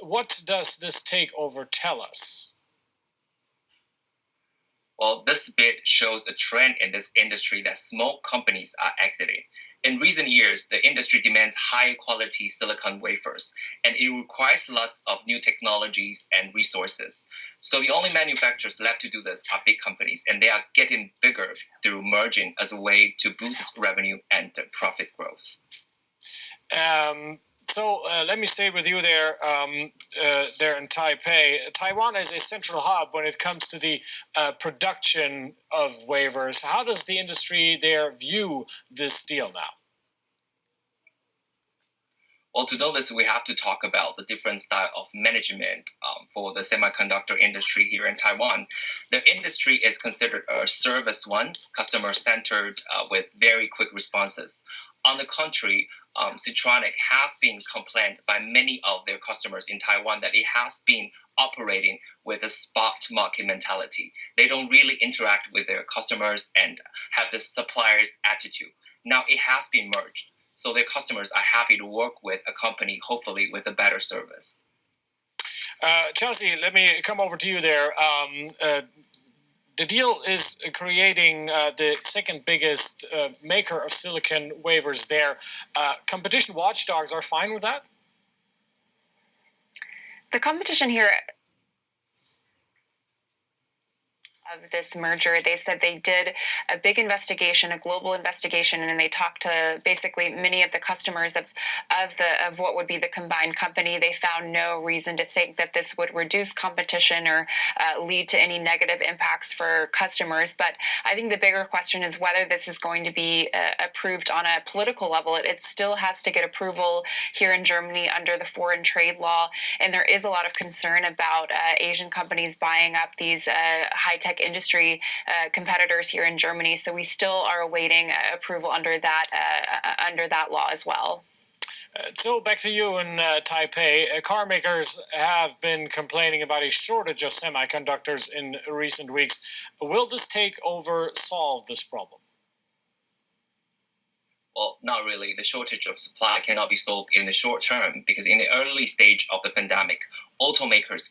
what does this takeover tell us? Well, this bid shows a trend in this industry that small companies are exiting. In recent years, the industry demands high-quality silicon wafers, and it requires lots of new technologies and resources. So the only manufacturers left to do this are big companies, and they are getting bigger through merging as a way to boost revenue and profit growth. So let me stay with you there in Taipei. Taiwan is a central hub when it comes to the production of wafers. How does the industry there view this deal now? Well, to know this, we have to talk about the different style of management for the semiconductor industry here in Taiwan. The industry is considered a service one, customer-centered with very quick responses. On the contrary, Siltronic has been complained by many of their customers in Taiwan that it has been operating with a spot market mentality. They don't really interact with their customers and have the supplier's attitude. Now it has been merged, so their customers are happy to work with a company, hopefully with a better service. Chelsea, let me come over to you there. The deal is creating the second biggest maker of silicon wafers there. Competition watchdogs are fine with that? The competition here of this merger, they said they did a big investigation, a global investigation, and they talked to basically many of the customers of what would be the combined company. They found no reason to think that this would reduce competition or lead to any negative impacts for customers. But I think the bigger question is whether this is going to be approved on a political level. It still has to get approval here in Germany under the foreign trade law, and there is a lot of concern about Asian companies buying up these high-tech industry competitors here in Germany. So we still are awaiting approval under that law as well. So back to you in Taipei. Car makers have been complaining about a shortage of semiconductors in recent weeks. Will this takeover solve this problem? Well, not really. The shortage of supply cannot be solved in the short term because in the early stage of the pandemic, automakers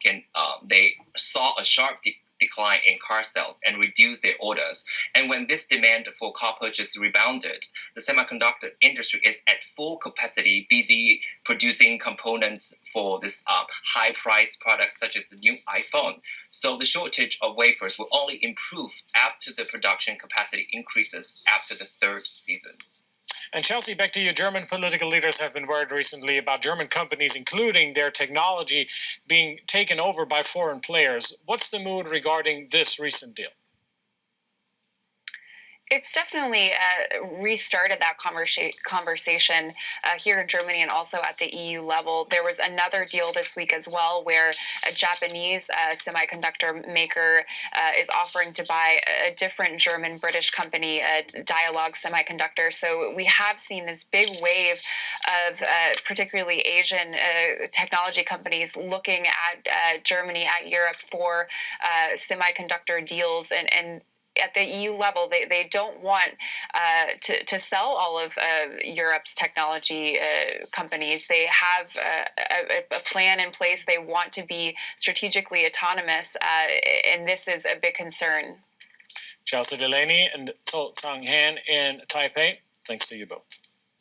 they saw a sharp decline in car sales and reduced their orders. And when this demand for car purchase rebounded, the semiconductor industry is at full capacity, busy producing components for this high-priced products such as the new iPhone. So the shortage of wafers will only improve after the production capacity increases after the third season. And Chelsea, back to you. German political leaders have been worried recently about German companies, including their technology, being taken over by foreign players. What's the mood regarding this recent deal? It's definitely restarted that conversation here in Germany and also at the EU level. There was another deal this week as well where a Japanese semiconductor maker is offering to buy a different German-British company, Dialog Semiconductor. So we have seen this big wave of particularly Asian technology companies looking at Germany, at Europe for semiconductor deals, and at the EU level, they don't want to sell all of Europe's technology companies. They have a plan in place. They want to be strategically autonomous, and this is a big concern. Chelsea Delaney and So Chang Han in Taipei, thanks to you both.